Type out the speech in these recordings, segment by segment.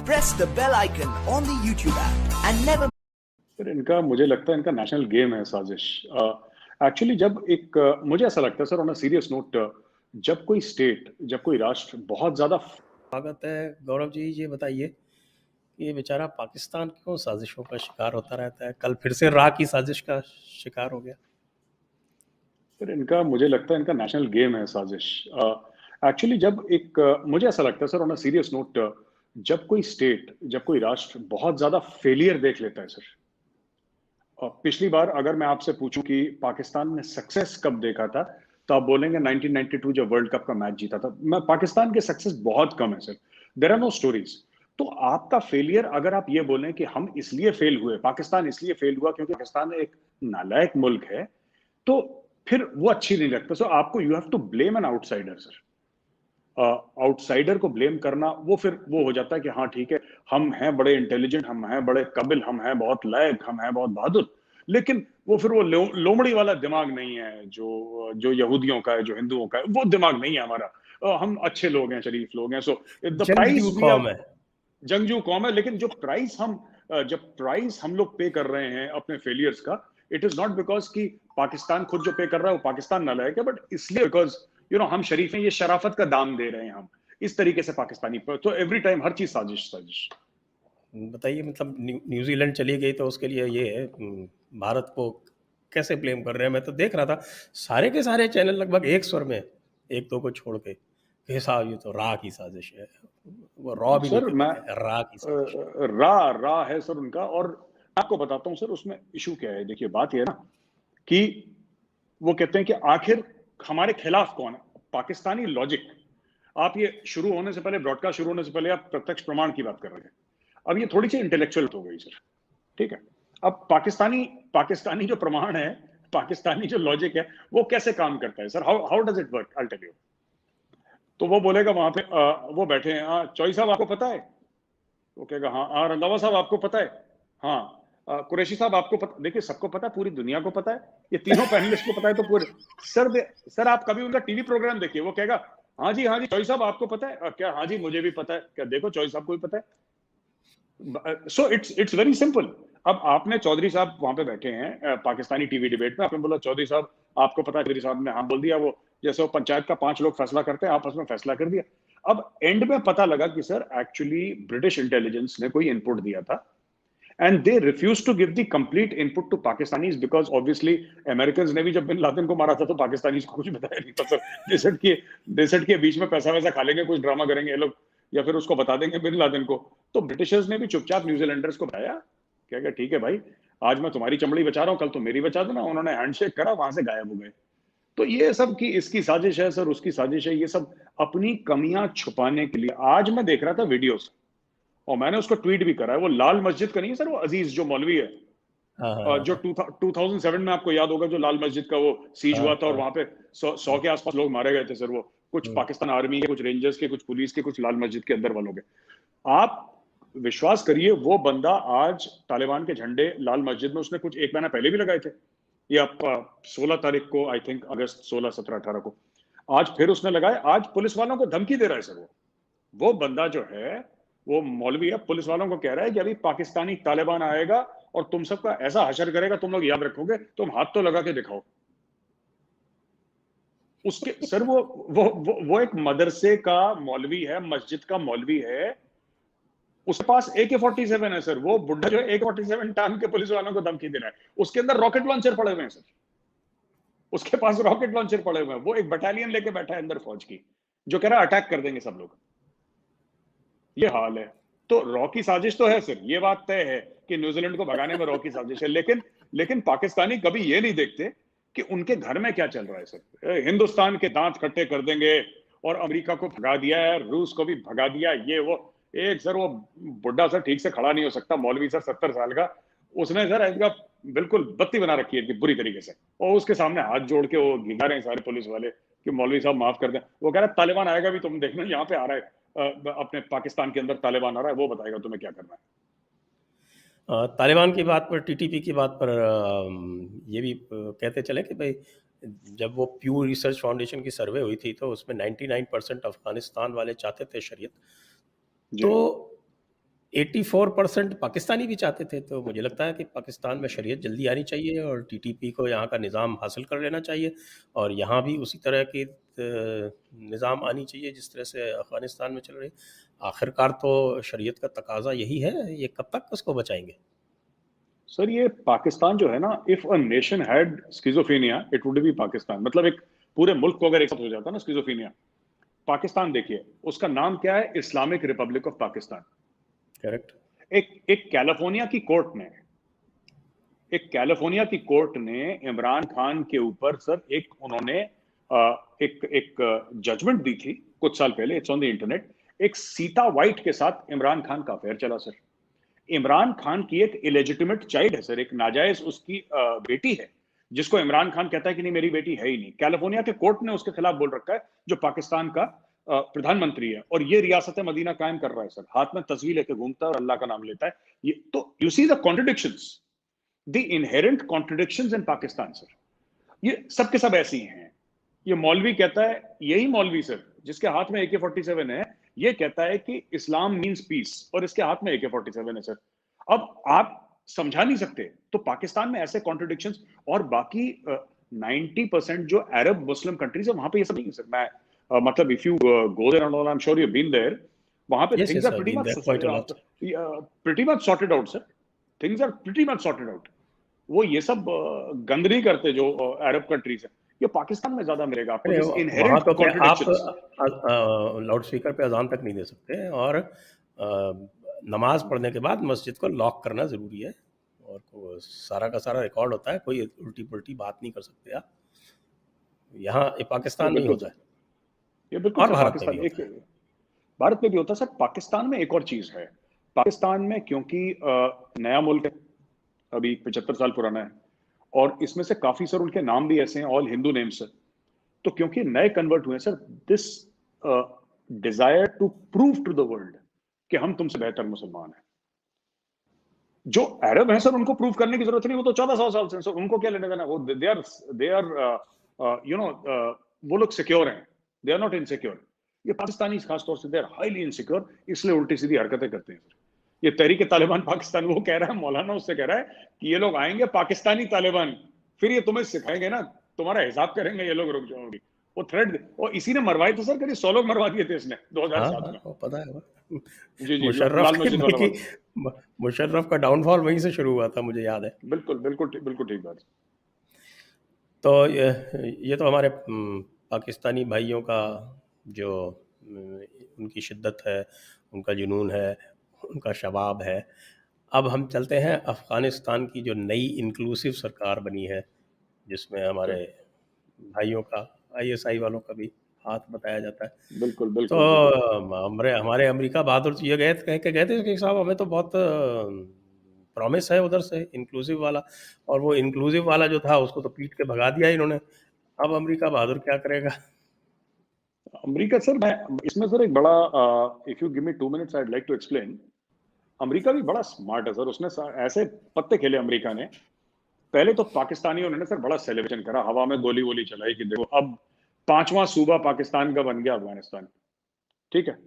press the bell icon on the YouTube app and never sir इनका मुझे लगता है इनका नेशनल गेम है साजिश। एक्चुअली जब एक मुझे ऐसा लगता है sir on a serious note, जब कोई स्टेट, जब कोई राष्ट्र बहुत ज्यादा स्वागत है गौरव जी। ये बताइए कि ये बेचारा पाकिस्तान क्यों साजिशों का शिकार होता रहता है? कल फिर से राह की साजिश का शिकार हो गया। सर इनका मुझे लगता है इनका नेशनल गेम है साजिश। एक्चुअली जब एक मुझे ऐसा लगता है sir on a serious note, जब कोई स्टेट, जब कोई राष्ट्र बहुत ज्यादा फेलियर देख लेता है सर। पिछली बार अगर मैं आपसे पूछूं कि पाकिस्तान ने सक्सेस कब देखा था, तो आप बोलेंगे 1992 जब वर्ल्ड कप का मैच जीता था। मैं पाकिस्तान के सक्सेस बहुत कम है sir, there are no stories. तो आपका फेलियर, अगर आप ये बोलें कि हम इसलिए फेल हुए, पाकिस्तान इसलिए फेल हुआ क्योंकि पाकिस्तान एक नालायक मुल्क है, तो फिर वो अच्छी नहीं लगता। सो आपको you have to blame an outsider sir. Outsider को ब्लेम करना वो फिर वो हो जाता है कि हाँ ठीक है, हम हैं बड़े इंटेलिजेंट, हम हैं बड़े काबिल, हम हैं बहुत लायक, हम हैं बहुत बहादुर, लेकिन वो फिर वो लोमड़ी वाला दिमाग नहीं है जो जो यहूदियों का है, जो हिंदुओं का है, वो दिमाग नहीं है हमारा। हम अच्छे लोग हैं, शरीफ लोग हैं। सो द प्राइस जंगजू कौम है। जंगजू कौम है, लेकिन जो प्राइस हम जब प्राइस हम लोग पे कर रहे हैं अपने फेलियर्स का, इट इज नॉट बिकॉज कि पाकिस्तान खुद जो पे कर रहा है वो पाकिस्तान नालायक है, बट इसलिए बिकॉज हम शरीफ हैं, ये शराफत का दाम दे रहे हैं हम इस तरीके से पाकिस्तानी पर। तो एवरी टाइम हर चीज साजिश साजिश। बताइए, मतलब न्यूजीलैंड चली गई तो उसके लिए ये है, भारत को कैसे ब्लेम कर रहे हैं? मैं तो देख रहा था सारे के सारे चैनल लगभग एक स्वर में, एक दो को छोड़ के, कि साहब ये तो राह की साजिश है। वो रॉ भी नहीं सर कहते थे, राह की साजिश है। रा है सर उनका। और आपको बताता हूं सर उसमें इशू क्या है। देखिए बात यह है ना कि वो कहते हैं कि आखिर हमारे खिलाफ कौन है, पाकिस्तानी लॉजिक। आप ये शुरू होने से पहले, ब्रॉडकास्ट शुरू होने से पहले आप प्रत्यक्ष प्रमाण की बात कर रहे हैं। अब ये थोड़ी सी इंटेलेक्चुअल हो गई सर, ठीक है। अब पाकिस्तानी पाकिस्तानी जो प्रमाण है, पाकिस्तानी जो लॉजिक है, वो कैसे काम करता है sir? How how does it work? I tell you. तो वो बोलेगा वहां पे वो बैठे हैं, चौई साहब आपको पता है? वो कहेगा हाँ। रंधावा साहब आपको पता है? हाँ। कुरैशी साहब आपको पता? देखिए सबको पता है, पूरी दुनिया को पता है, ये तीनों पैनलिस्ट को पता है। तो पूरे सर आप कभी उनका टीवी प्रोग्राम देखिए, वो कहेगा हाँ जी चौई साहब आपको पता है? क्या? हाँ जी मुझे भी पता है। क्या? देखो चौई साहब को भी पता है। So it's very simple. अब आपने चौधरी साहब वहां पे बैठे हैं पाकिस्तानी टीवी डिबेट में, आपने बोला चौधरी साहब आपको पता है? चौधरी साहब ने हाँ बोल दिया। वो जैसे वो पंचायत का 5 लोग फैसला करते हैं, आपस में फैसला कर दिया। अब एंड में पता लगा कि सर एक्चुअली ब्रिटिश इंटेलिजेंस ने कोई इनपुट दिया था, and they refuse to give the complete input to Pakistanis, because obviously American ने भी जब बिन लादेन को मारा था तो पाकिस्तानीज को कुछ बताया नहीं था सर। डेसर्ट के बीच में पैसा वैसा खा लेंगे, कुछ ड्रामा करेंगे ये लोग, या फिर उसको बता देंगे बिन लादेन को। तो ब्रिटिशर्स ने भी चुपचाप न्यूजीलैंडर्स को बताया, क्या क्या ठीक है भाई, आज मैं तुम्हारी चमड़ी बचा रहा हूँ, कल तुम मेरी बचा देना। उन्होंने हैंडशेक करा, वहां से गायब हो गए। तो ये सब की इसकी साजिश है सर, उसकी साजिश है, ये सब अपनी कमियां छुपाने के लिए। आज मैं देख रहा था वीडियोस, और मैंने उसको ट्वीट भी करा है। वो लाल मस्जिद का नहीं है सर, वो अजीज जो मौलवी है, जो 2007 में आपको याद होगा, जो लाल मस्जिद का वो सीज हुआ था और वहां पे 100 के आसपास लोग मारे गए थे सर। वो कुछ पाकिस्तान आर्मी के, कुछ रेंजर्स के, कुछ पुलिस के, कुछ लाल मस्जिद के अंदर वालों के। आप विश्वास करिए, वो बंदा आज तालिबान के झंडे लाल मस्जिद में उसने कुछ 1 महीना पहले भी लगाए थे। ये आप 16 तारीख को, आई थिंक अगस्त 16, 17, 18 को आज फिर उसने लगाए। आज पुलिस वालों को धमकी दे रहा है सर। वो बंदा जो है, वो मौलवी है, पुलिस वालों को कह रहा है कि अभी पाकिस्तानी तालिबान आएगा और तुम सबका ऐसा हशर करेगा, तुम लोग याद रखोगे, तुम हाथ तो लगा के दिखाओ। उसके सर वो एक मदरसे का मौलवी है, मस्जिद का मौलवी है, उसके पास AK-47 है सर। वो बुढ़ा जो है AK-47 टांग के पुलिस वालों को धमकी दे रहा है। उसके अंदर रॉकेट लॉन्चर पड़े हुए हैं सर, उसके पास रॉकेट लॉन्चर पड़े हुए हैं। वो एक बटालियन लेके बैठा है अंदर फौज की, जो कह रहा है अटैक कर देंगे सब लोग। ये हाल है। तो रॉ की साजिश तो है सर, ये बात तय है कि न्यूजीलैंड को भगाने में रॉ की साजिश है, लेकिन पाकिस्तानी कभी ये नहीं देखते कि उनके घर में क्या चल रहा है सर। हिंदुस्तान के दांत खट्टे कर देंगे, और अमेरिका को भगा दिया है, रूस को भी भगा दिया, ये वो। एक सर वो बुढ़ा सर ठीक से खड़ा नहीं हो सकता, मौलवी सर 70 साल का, उसने सर इसका बिल्कुल बत्ती बना रखी है बुरी तरीके से, और उसके सामने हाथ जोड़ के वो गिरा रहे हैं सारे पुलिस वाले कि मौलवी साहब माफ कर दें। वो कह रहा है तालिबान आएगा भी, तुम देखना यहाँ पे आ रहा है, अपने पाकिस्तान के अंदर तालिबान आ रहा है, वो बताएगा तुम्हें क्या करना है। तालिबान की बात पर, टीटीपी की बात पर ये भी कहते चले कि भाई जब वो प्यू रिसर्च फाउंडेशन की सर्वे हुई थी तो उसमें 99% अफगानिस्तान वाले चाहते थे शरीयत। तो 84% पाकिस्तानी भी चाहते थे, तो मुझे लगता है कि पाकिस्तान में शरीयत जल्दी आनी चाहिए और टीटीपी को यहाँ का निज़ाम हासिल कर लेना चाहिए और यहाँ भी उसी तरह की निज़ाम आनी चाहिए जिस तरह से अफ़गानिस्तान में चल रही। आखिरकार तो शरीयत का तकाजा यही है, ये कब तक उसको बचाएंगे? सर ये पाकिस्तान जो है ना, if a nation had schizophrenia it would be Pakistan. मतलब एक पूरे मुल्क को अगर एक साथ हो जाता ना स्किज़ोफ्रेनिया, पाकिस्तान देखिए उसका नाम क्या है, Islamic Republic of Pakistan. Correct. एक कैलिफोर्निया की कोर्ट ने इमरान खान के ऊपर सर उन्होंने एक जजमेंट दी थी कुछ साल पहले, इट्स ऑन द इंटरनेट। एक सीता वाइट के साथ इमरान खान का अफेयर चला सर। इमरान खान की एक इलेजिटिमेट चाइल्ड है सर, एक नाजायज उसकी बेटी है, जिसको इमरान खान कहता है कि नहीं मेरी बेटी है ही नहीं। कैलिफोर्निया के कोर्ट ने उसके खिलाफ बोल रखा है, जो पाकिस्तान का प्रधानमंत्री है, और ये रियासत मदीना कायम कर रहा है सर, हाथ में तस्वीर लेके घूमता है और अल्लाह का नाम लेता है। ये तो you see the contradictions, the inherent contradictions in Pakistan sir. ये सब के सब ऐसे ही हैं। ये मौलवी कहता है, यही मौलवी सर जिसके हाथ में AK-47 है, ये कहता है कि इस्लाम मींस पीस, और इसके हाथ में AK-47 है सर। अब आप समझा नहीं सकते। तो पाकिस्तान में ऐसे कॉन्ट्रडिक्शंस, और बाकी 90% जो अरब मुस्लिम कंट्रीज है वहां पे ये सब नहीं है सर। मैं मतलब if you go there and all, I am sure you been there, वहां पे Yes, things yes, are I've pretty been there quite a lot. Much sorted out sir. Things are pretty much sorted out. वो ये सब गंद नहीं करते जो अरब countries है। ये पाकिस्तान में ज्यादा मिलेगा आपको, अरे दिस वहाँ इनहेरेंट तो क्या आप कॉन्ट्रडिक्शंस। लाउड स्पीकर पे अजान तक नहीं दे सकते, और नमाज पढ़ने के बाद मस्जिद को लॉक करना ज़रूरी है, और सारा का सारा रिकॉर्ड होता है, कोई उल्टी पुल्टी बात नहीं कर सकते आप। यहाँ ये पाकिस्तान में ही बिल्कुल होता सर, है ये बिल्कुल और सर भारत में भी पाकिस्तान होता एक, है। भारत में भी होता है सर। पाकिस्तान में एक और चीज है, पाकिस्तान में क्योंकि नया मुल्क है, अभी 75 साल पुराना है, और इसमें से काफी सर उनके नाम भी ऐसे हैं, ऑल हिंदू नेम्स सर। तो क्योंकि नए कन्वर्ट हुए sir, this desire to prove to the world कि हम तुमसे बेहतर मुसलमान हैं। जो अरब हैं सर उनको प्रूव करने की जरूरत नहीं, वो तो 1400 साल से सर, उनको क्या लेने देना। वो दे आर यू नो वो लोग सिक्योर हैं, दे आर नॉट इनसिक्योर। ये पाकिस्तानी खासतौर से दे आर हाईली इनसिक्योर, इसलिए उल्टी सीधी हरकतें करते हैं सर। ये तहरीक तालिबान पाकिस्तान, वो कह रहा है, मौलाना उससे कह रहा है कि ये लोग आएंगे पाकिस्तानी तालिबान, फिर ये तुम्हें सिखाएंगे ना, तुम्हारा हिसाब करेंगे ये लोग, रुक जाओगे। वो थ्रेड, और इसी ने मरवाए थे सर, करीब 100 लोग मरवा दिए थे इसने हाँ 2007 हाँ, में। वो पता है वो। जी जी, मुशर्रफ लाल के मस्जिद वाला बल्कि वाला। मुशर्रफ का डाउनफॉल वहीं से शुरू हुआ था, मुझे याद है। बिल्कुल बिल्कुल बिल्कुल ठीक बात। तो ये तो हमारे पाकिस्तानी भाइयों का जो उनकी शिद्दत है, उनका जुनून है, उनका शबाब है। अब हम चलते हैं अफ़गानिस्तान की जो नई इंक्लूसिव सरकार बनी है, जिसमें हमारे भाइयों का, ISI वालों का भी हाथ बताया जाता है। बिल्कुल तो बिल्कुल बिल्कुल। हमारे अमेरिका बहादुर जी ये कह के गए थे कि साहब हमें तो बहुत प्रॉमिस है उधर से इंक्लूसिव वाला, और वो इंक्लूसिव वाला जो था उसको तो पीट के भगा दिया इन्होंने। अब अमेरिका बहादुर क्या करेगा? अमेरिका सर, मैं इसमें सर एक बड़ा, if you give me 2 minutes I like to explain. America भी बड़ा स्मार्ट है सर, उसने ऐसे पत्ते खेले अमेरिका ने। पहले तो पाकिस्तानियों ने सर बड़ा सेलिब्रेशन करा, हवा में गोली वोली चलाई कि देखो अब 5वां सूबा पाकिस्तान का बन गया अफगानिस्तान। ठीक है,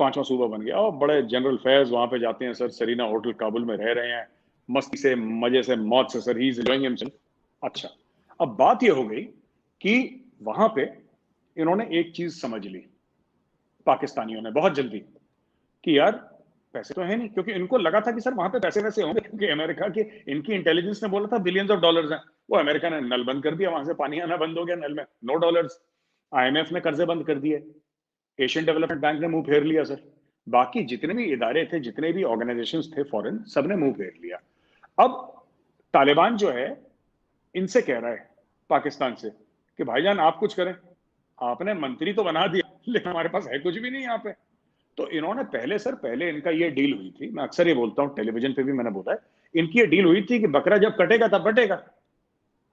5वां सूबा बन गया, और बड़े जनरल फैज वहां पे जाते हैं सर, सरीना होटल काबुल में रह रहे हैं, मस्ती से मजे से मौत से sir, he is enjoying himself. अच्छा, अब बात ये हो गई कि वहां पे इन्होंने एक चीज समझ ली पाकिस्तानियों ने बहुत जल्दी, कि यार पैसे तो है नहीं, क्योंकि इनको लगा था कि सर वहां पे पैसे वैसे होंगे, क्योंकि अमेरिका के, इनकी इंटेलिजेंस ने बोला था बिलियंस ऑफ डॉलर्स हैं। वो अमेरिका ने नल बंद कर दिया, वहां से पानी आना बंद हो गया नल में, नो डॉलर्स। IMF ने कर्जे बंद कर दिए, एशियन डेवलपमेंट बैंक ने मुंह फेर लिया सर, बाकी जितने भी इदारे थे, जितने भी ऑर्गेनाइजेशंस थे फॉरेन, सबने मुंह फेर लिया। अब तालिबान जो है इनसे कह रहा है पाकिस्तान से कि भाईजान आप कुछ करें, आपने मंत्री तो बना दिया लेकिन हमारे पास है कुछ भी नहीं यहाँ पे। तो इन्होंने पहले इनका ये डील हुई थी, मैं अक्सर ये बोलता हूँ, टेलीविजन पे भी मैंने बोला है, इनकी ये डील हुई थी कि बकरा जब कटेगा तब बटेगा।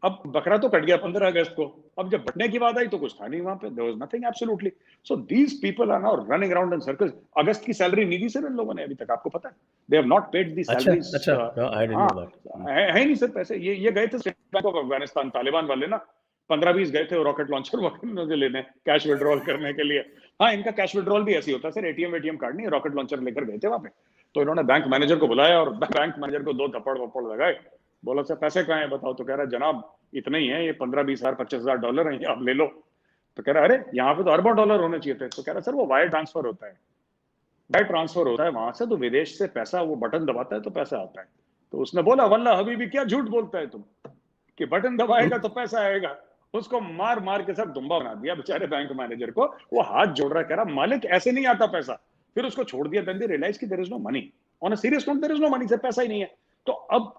अब बकरा तो कट गया 15 अगस्त को, अब जब बटने की बात आई तो कुछ था नहीं वहां पे, there was nothing absolutely. So these people are now running around in circles. अगस्त की सैलरी नहीं दी सर इन लोगों ने अभी तक, आपको पता है, दे हैव नॉट पेड दी अच्छा सैलरीज। अच्छा, आई डिडंट हाँ, नो दैट। है ही नहीं सर पैसे। ये गए थे state bank of Afghanistan Taliban वाले ना, 15-20 गए थे रॉकेट लॉन्चर वॉकेट लेने, कैश विड्रॉल करने के लिए। हाँ, इनका कैश विड्रॉल भी ऐसे ही होता है सर, एटीएम कार्ड नहीं, रॉकेट लॉन्चर लेकर गए थे वहां पे। तो इन्होंने बैंक मैनेजर को बुलाया और बैंक मैनेजर को 2 थप्पड़ वप्पड़ लगाए। बोला सर पैसे कहाँ हैं बताओ? तो कह रहा जनाब इतने ही है, ये 15-20 हजार $25,000 हैं, आप ले लो। तो कह रहा अरे यहाँ पे तो अरबों डॉलर होने चाहिए थे। तो कह रहा सर वो वायर ट्रांसफर होता है, वायर ट्रांसफर होता है वहां से, तो विदेश से पैसा वो बटन दबाता है तो पैसा आता है। तो उसने बोला वल्ला हबीबी क्या झूठ बोलता है तुम कि बटन दबाएगा तो पैसा आएगा। उसको मार मार के सब दुम्बा बना दिया बेचारे बैंक मैनेजर को। वो हाथ जोड़ रहा है, कह रहा मालिक ऐसे नहीं आता पैसा। फिर उसको छोड़ दिया। देन दे रियलाइज कि there is no money on a serious note, there is no money, sir पैसा ही नहीं है। तो अब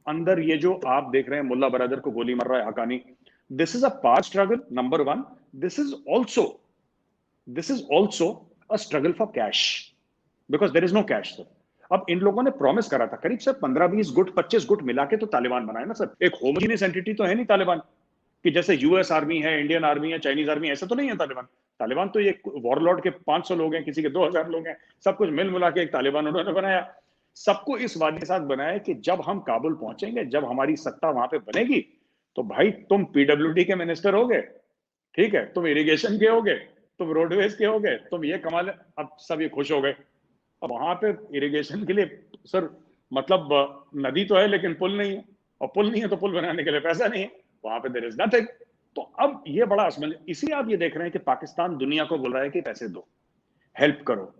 अंदर ये जो आप देख रहे हैं मुल्ला बरादर को गोली मार रहा है Haqqani, this is a past struggle number 1। This is also a struggle for cash because there is no cash sir. अब इन लोगों ने प्रॉमिस करा था करीब सर 15-20 गुट 25 गुट मिला के तो तालिबान बनाए ना सर। एक होमोजीनियस एंटिटी तो है नहीं तालिबान कि जैसे यूएस आर्मी है, इंडियन आर्मी है, चाइनीज आर्मी, ऐसा तो नहीं है तालिबान। तालिबान तो ये वॉरलॉर्ड के 500 लोग हैं, किसी के 2000 लोग हैं, सब कुछ मिल मिला के एक तालिबान उन्होंने बनाया। सबको इस वादे के साथ बनाया कि जब हम काबुल पहुंचेंगे, जब हमारी सत्ता वहां पे बनेगी, तो भाई तुम पीडब्ल्यूडी के मिनिस्टर होगे, ठीक है, तुम इरिगेशन के होगे, तुम रोडवेज के होगे, तुम ये कमाल। अब सब ये खुश हो गए। अब वहां पे इरिगेशन के लिए सर मतलब नदी तो है लेकिन पुल नहीं है, और पुल नहीं है तो पुल बनाने के लिए पैसा नहीं है, वहां पे देयर इज नथिंग। तो अब ये बड़ा असमंजस, इसी आप ये देख रहे हैं कि पाकिस्तान दुनिया को बोल रहा है कि पैसे दो, हेल्प करो।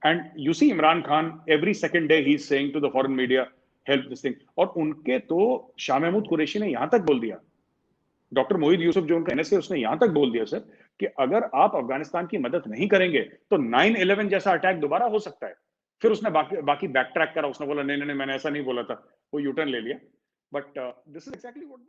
And you see Imran Khan every second day he is saying to the foreign media help this thing. और उनके तो शाह महमूद कुरैशी ने यहां तक बोल दिया, डॉक्टर मोहित यूसुफ जो उनका एनएसए, उसने यहां तक बोल दिया सर कि अगर आप अफगानिस्तान की मदद नहीं करेंगे तो 9/11 जैसा अटैक दोबारा हो सकता है। फिर उसने बाकी बैक ट्रैक करा, उसने बोला नहीं नहीं नहीं मैंने ऐसा नहीं बोला था, वो यूटर्न ले लिया। But this is exactly what